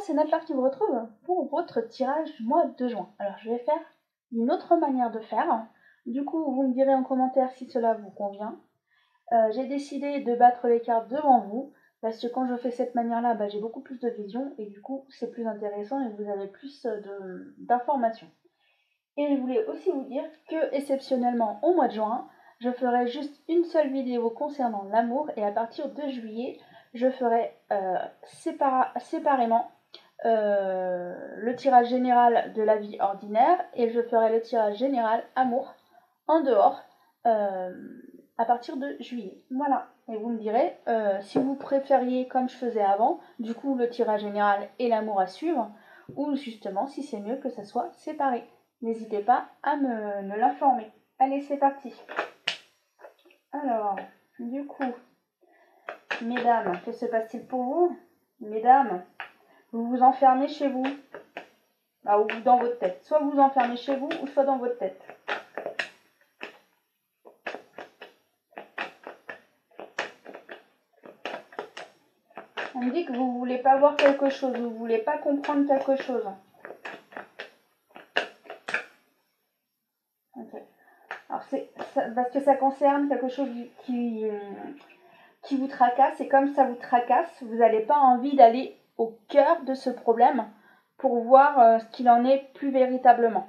c'est Nathalie qui vous retrouve pour votre tirage du mois de juin. Alors je vais faire une autre manière de faire. Du coup, vous me direz en commentaire si cela vous convient. J'ai décidé de battre les cartes devant vous, parce que quand je fais cette manière-là, j'ai beaucoup plus de vision, et du coup, c'est plus intéressant et vous avez plus d'informations. Et je voulais aussi vous dire que, exceptionnellement, au mois de juin, je ferai juste une seule vidéo concernant l'amour, et à partir de juillet, je ferai séparément le tirage général de la vie ordinaire, et je ferai le tirage général amour en dehors à partir de juillet. Voilà. Et vous me direz si vous préfériez comme je faisais avant, du coup le tirage général et l'amour à suivre, ou justement si c'est mieux que ça soit séparé. N'hésitez pas à me l'informer. Allez, c'est parti. Alors, du coup, mesdames, que se passe-t-il pour vous? Mesdames, vous vous enfermez chez vous, ou dans votre tête. Soit vous vous enfermez chez vous, ou soit dans votre tête. On me dit que vous ne voulez pas voir quelque chose, vous ne voulez pas comprendre quelque chose. Okay. Alors parce que ça concerne quelque chose qui vous tracasse, et comme ça vous tracasse, vous n'avez pas envie d'aller au cœur de ce problème pour voir ce qu'il en est plus véritablement.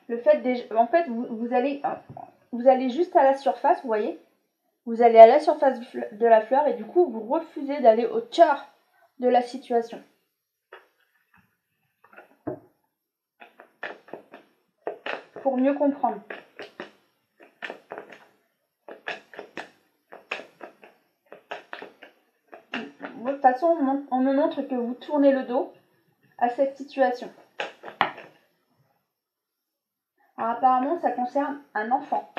Le fait, en fait, vous allez juste à la surface, vous voyez. Vous allez à la surface de la fleur et du coup, vous refusez d'aller au cœur de la situation. Pour mieux comprendre. De toute façon, on me montre que vous tournez le dos à cette situation. Alors apparemment, ça concerne un enfant.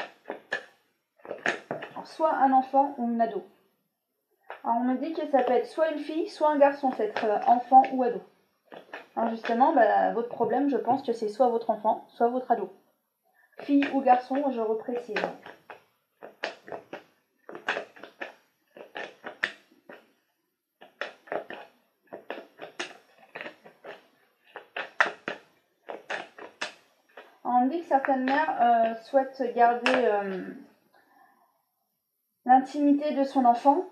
Alors, soit un enfant ou une ado. Alors on me dit que ça peut être soit une fille, soit un garçon, cet enfant ou ado. Alors justement, votre problème, je pense que c'est soit votre enfant, soit votre ado. Fille ou garçon, je reprécise. On me dit que certaines mères souhaitent garder l'intimité de son enfant,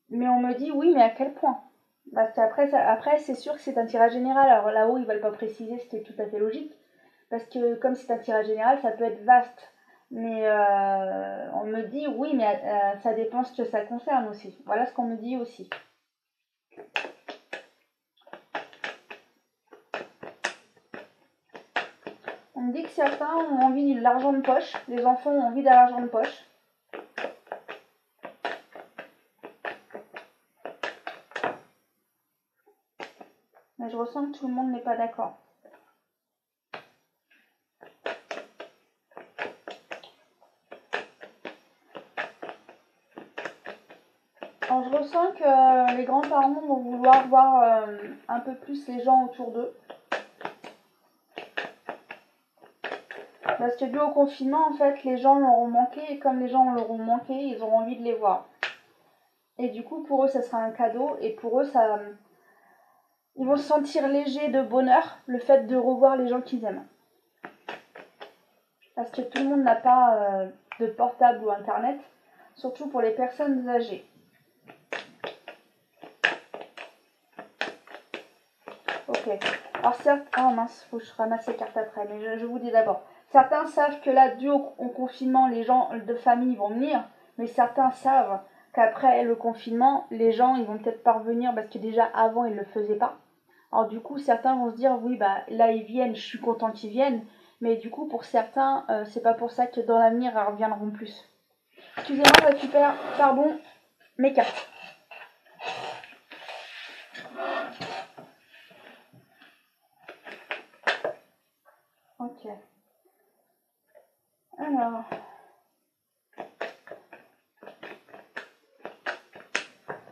mais on me dit oui, mais à quel point? Parce qu'après, c'est sûr que c'est un tirage général. Alors là-haut, ils ne veulent pas préciser, ce qui est tout à fait logique, parce que comme c'est un tirage général, ça peut être vaste. Mais on me dit oui, mais ça dépend ce que ça concerne aussi. Voilà ce qu'on me dit aussi. On me dit que certains ont envie de l'argent de poche, les enfants ont envie de l'argent de poche. Mais je ressens que tout le monde n'est pas d'accord. Alors, je ressens que les grands-parents vont vouloir voir un peu plus les gens autour d'eux. Parce que dû au confinement, en fait, les gens leur ont manqué, et comme les gens leur ont manqué, ils auront envie de les voir. Et du coup, pour eux, ça sera un cadeau, et pour eux, ils vont se sentir légers de bonheur, le fait de revoir les gens qu'ils aiment. Parce que tout le monde n'a pas de portable ou internet, surtout pour les personnes âgées. Ok. Alors certes, mince, faut que je ramasse les cartes après, mais je vous dis d'abord. Certains savent que là, dû au confinement, les gens de famille vont venir, mais certains savent qu'après le confinement, les gens, ils vont peut-être pas revenir parce que déjà avant, ils le faisaient pas. Alors du coup, certains vont se dire, oui, là, ils viennent, je suis content qu'ils viennent, mais du coup, pour certains, c'est pas pour ça que dans l'avenir, ils reviendront plus. Excusez-moi, je récupère, mes cartes. Ok. Alors...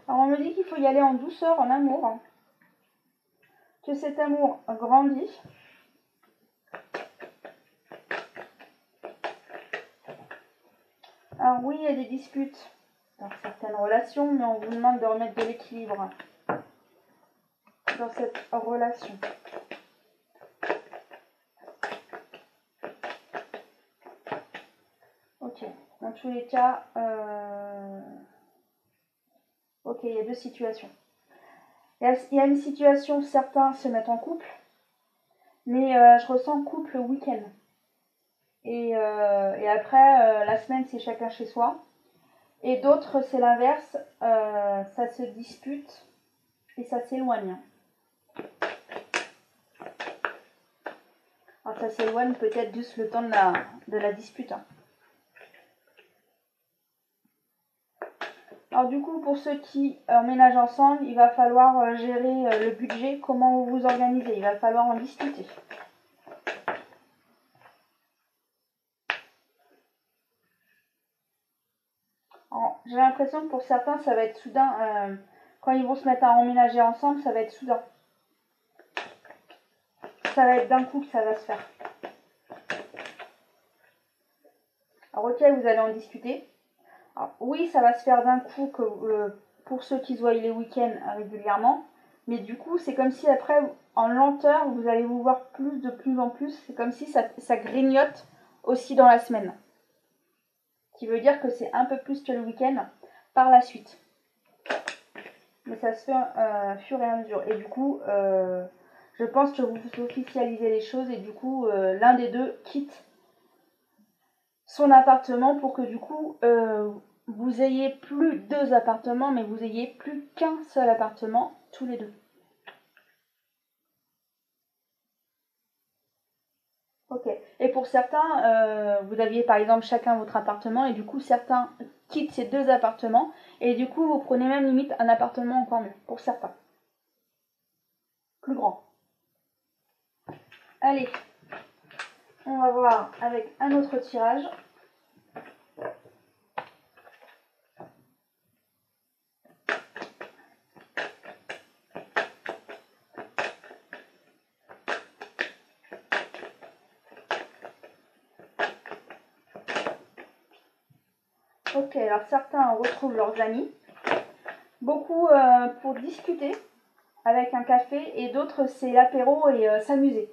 Alors on me dit qu'il faut y aller en douceur, en amour. Que cet amour grandit. Alors oui, il y a des disputes. dans certaines relations, mais on vous demande de remettre de l'équilibre dans cette relation. Ok, dans tous les cas, ok, il y a deux situations. Il y a une situation, certains se mettent en couple, mais je ressens couple week-end. Et après, la semaine, c'est chacun chez soi. Et d'autres, c'est l'inverse, ça se dispute et ça s'éloigne. Alors ça s'éloigne peut-être juste le temps de la dispute. Hein. Alors du coup, pour ceux qui emménagent ensemble, il va falloir gérer le budget, comment vous vous organisez, il va falloir en discuter. J'ai l'impression que pour certains, ça va être soudain. Quand ils vont se mettre à emménager ensemble, ça va être soudain. Ça va être d'un coup que ça va se faire. Alors ok, vous allez en discuter. Alors, oui, ça va se faire d'un coup que, pour ceux qui se voient les week-ends régulièrement. Mais du coup, c'est comme si après, en lenteur, vous allez vous voir de plus en plus. C'est comme si ça grignote aussi dans la semaine. Ce qui veut dire que c'est un peu plus que le week-end par la suite. Mais ça se fait fur et à mesure. Et du coup, je pense que vous officialisez les choses et du coup, l'un des deux quitte son appartement pour que du coup, vous ayez plus deux appartements, mais vous ayez plus qu'un seul appartement, tous les deux. Ok. Et pour certains, vous aviez par exemple chacun votre appartement et du coup certains quittent ces deux appartements et du coup vous prenez même limite un appartement encore mieux pour certains. Plus grand. Allez, on va voir avec un autre tirage. Ok, alors certains retrouvent leurs amis. Beaucoup pour discuter avec un café et d'autres c'est l'apéro et s'amuser.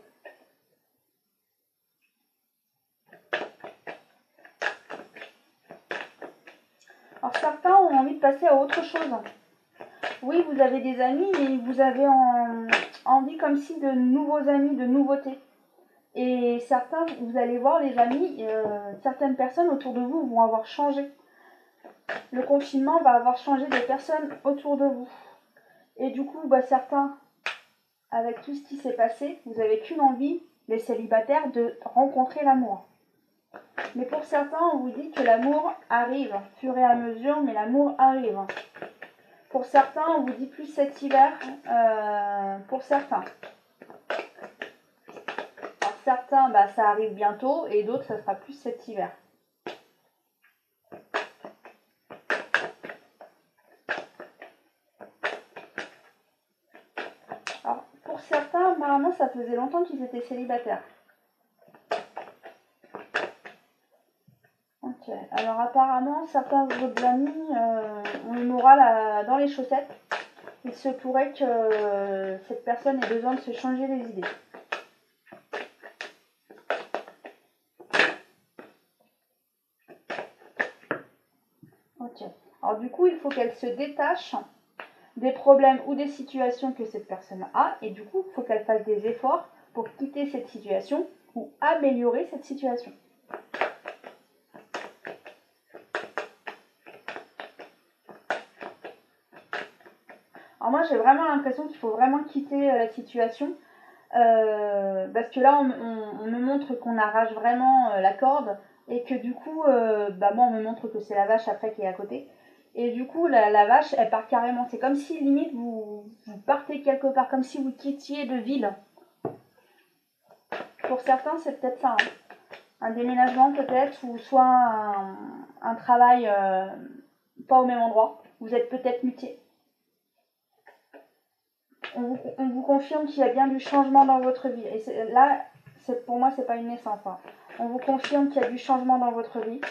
Alors certains ont envie de passer à autre chose. Oui, vous avez des amis, mais vous avez envie comme si de nouveaux amis, de nouveautés. Et certains, vous allez voir les amis, certaines personnes autour de vous vont avoir changé. Le confinement va avoir changé des personnes autour de vous. Et du coup, certains, avec tout ce qui s'est passé, vous n'avez qu'une envie, les célibataires, de rencontrer l'amour. Mais pour certains, on vous dit que l'amour arrive, au fur et à mesure, mais l'amour arrive. Pour certains, on vous dit plus cet hiver, pour certains. Alors certains, ça arrive bientôt, et d'autres, ça sera plus cet hiver. Alors, pour certains, apparemment, ça faisait longtemps qu'ils étaient célibataires. Ok, alors apparemment, certains de vos amis ont le moral dans les chaussettes. Il se pourrait que cette personne ait besoin de se changer les idées. Ok, alors du coup, il faut qu'elle se détache des problèmes ou des situations que cette personne a, et du coup, il faut qu'elle fasse des efforts pour quitter cette situation ou améliorer cette situation. Alors moi, j'ai vraiment l'impression qu'il faut vraiment quitter la situation, parce que là, on me montre qu'on arrache vraiment la corde, et que du coup, moi, on me montre que c'est la vache après qui est à côté. Et du coup, la vache, elle part carrément. C'est comme si, limite, vous partez quelque part, comme si vous quittiez de ville. Pour certains, c'est peut-être ça. Hein. Un déménagement, peut-être, ou soit un travail pas au même endroit. Vous êtes peut-être muté. On vous confirme qu'il y a bien du changement dans votre vie. Et là, pour moi, c'est pas une naissance. Hein. On vous confirme qu'il y a du changement dans votre vie.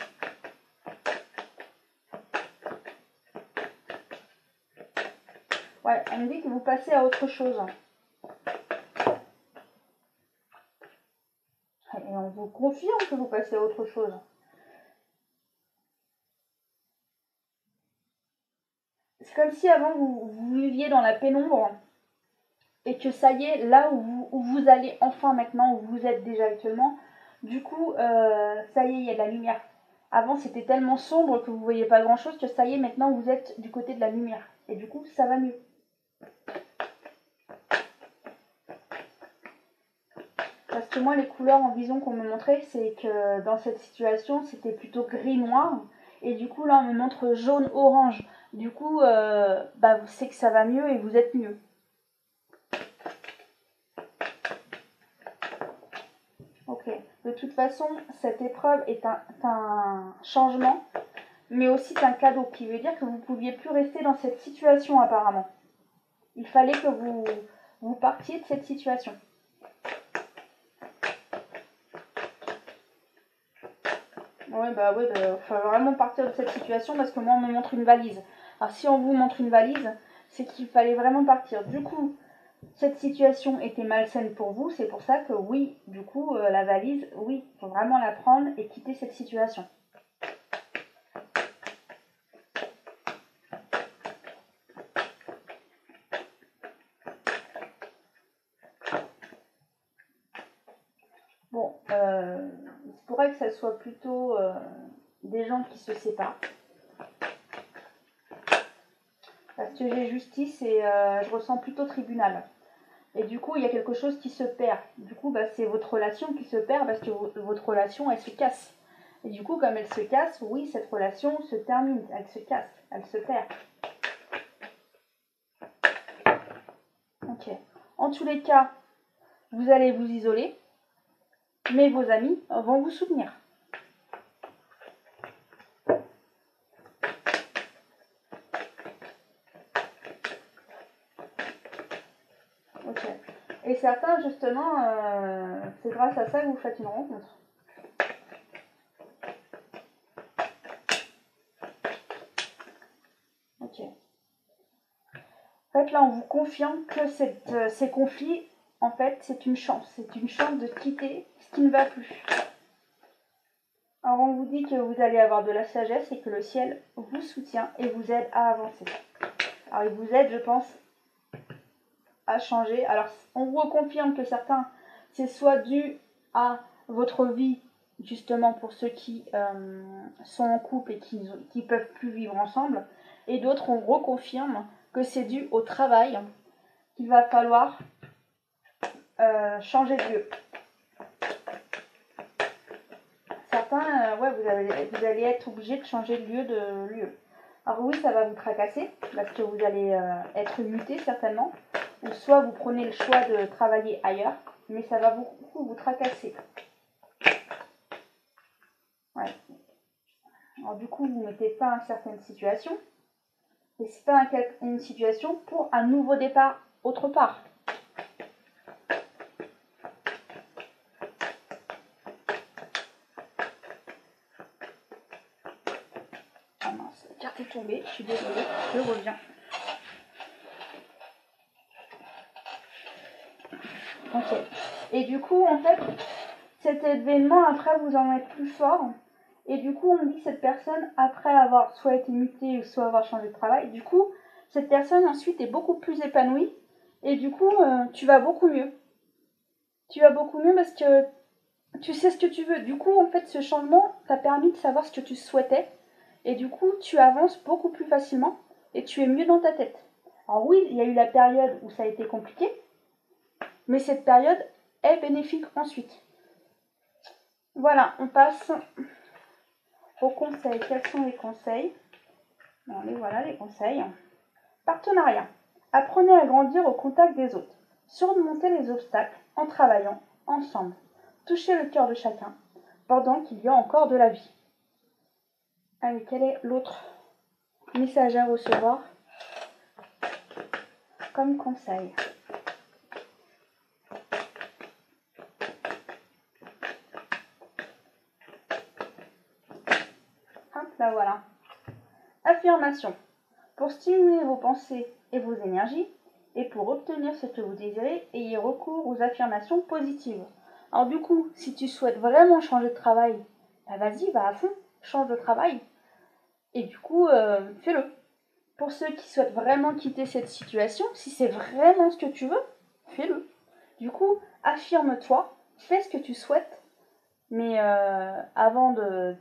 Ouais, on me dit que vous passez à autre chose. Et on vous confirme que vous passez à autre chose. C'est comme si avant vous viviez dans la pénombre et que ça y est, là où vous allez enfin maintenant, où vous êtes déjà actuellement, du coup, ça y est, il y a de la lumière. Avant, c'était tellement sombre que vous ne voyez pas grand-chose que ça y est, maintenant, vous êtes du côté de la lumière. Et du coup, ça va mieux. Parce que moi, les couleurs en vision qu'on me montrait, c'est que dans cette situation, c'était plutôt gris-noir. Et du coup, là, on me montre jaune-orange. Du coup, c'est que ça va mieux et vous êtes mieux. Ok. De toute façon, cette épreuve est un changement, mais aussi un cadeau, qui veut dire que vous ne pouviez plus rester dans cette situation apparemment. Il fallait que vous partiez de cette situation. Ouais, faut vraiment partir de cette situation parce que moi, on me montre une valise. Alors, si on vous montre une valise, c'est qu'il fallait vraiment partir. Du coup, cette situation était malsaine pour vous, c'est pour ça que oui, du coup, la valise, oui, il faut vraiment la prendre et quitter cette situation. Bon, il pourrait que ça soit plutôt des gens qui se séparent. Parce que j'ai justice et je ressens plutôt tribunal. Et du coup, il y a quelque chose qui se perd. Du coup, c'est votre relation qui se perd parce que votre relation, elle se casse. Et du coup, comme elle se casse, oui, cette relation se termine, elle se casse, elle se perd. Ok. En tous les cas, vous allez vous isoler, mais vos amis vont vous soutenir. Ok. Et certains, justement, c'est grâce à ça que vous faites une rencontre. Ok. En fait, là, on vous confirme que ces conflits, en fait, c'est une chance. C'est une chance de quitter ce qui ne va plus. Alors, on vous dit que vous allez avoir de la sagesse et que le ciel vous soutient et vous aide à avancer. Alors, il vous aide, je pense, à changer. Alors, on vous confirme que certains, c'est soit dû à votre vie, justement pour ceux qui sont en couple et qui ne peuvent plus vivre ensemble. Et d'autres, on reconfirme que c'est dû au travail qu'il va falloir changer de lieu. Certains, vous allez être obligé de changer de lieu. Alors oui, ça va vous tracasser, parce que vous allez être muté certainement, ou soit vous prenez le choix de travailler ailleurs, mais ça va beaucoup vous tracasser. Ouais. Alors du coup, vous ne mettez pas en certaines situations, et c'est pas une situation pour un nouveau départ autre part. Ah mince, la carte est tombée, je suis désolée, je reviens. Ok. Et du coup, en fait, cet événement, après, vous en êtes plus fort. Et du coup, on dit que cette personne, après avoir soit été mutée ou soit avoir changé de travail, du coup, cette personne ensuite est beaucoup plus épanouie. Et du coup, tu vas beaucoup mieux. Tu vas beaucoup mieux parce que tu sais ce que tu veux. Du coup, en fait, ce changement t'a permis de savoir ce que tu souhaitais. Et du coup, tu avances beaucoup plus facilement et tu es mieux dans ta tête. Alors oui, il y a eu la période où ça a été compliqué, mais cette période est bénéfique ensuite. Voilà, on passe aux conseils. Quels sont les conseils? Bon, voilà les conseils. Partenariat. Apprenez à grandir au contact des autres. Surmonter les obstacles en travaillant ensemble. Touchez le cœur de chacun pendant qu'il y a encore de la vie. Allez, quel est l'autre message à recevoir comme conseil? Hop, là voilà. Affirmation. Pour stimuler vos pensées et vos énergies. Et pour obtenir ce que vous désirez, ayez recours aux affirmations positives. Alors du coup, si tu souhaites vraiment changer de travail, bah vas-y, va à fond, change de travail. Et du coup, fais-le. Pour ceux qui souhaitent vraiment quitter cette situation, si c'est vraiment ce que tu veux, fais-le. Du coup, affirme-toi, fais ce que tu souhaites, mais avant de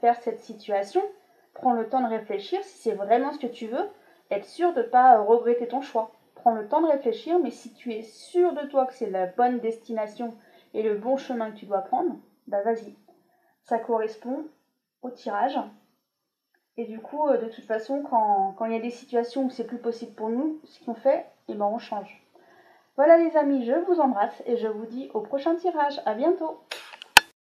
faire cette situation, prends le temps de réfléchir si c'est vraiment ce que tu veux, être sûr de ne pas regretter ton choix. Prends le temps de réfléchir, mais si tu es sûr de toi que c'est la bonne destination et le bon chemin que tu dois prendre, bah vas-y. Ça correspond au tirage. Et du coup, de toute façon, quand il y a des situations où c'est plus possible pour nous, ce qu'on fait, eh ben on change. Voilà les amis, je vous embrasse et je vous dis au prochain tirage. À bientôt!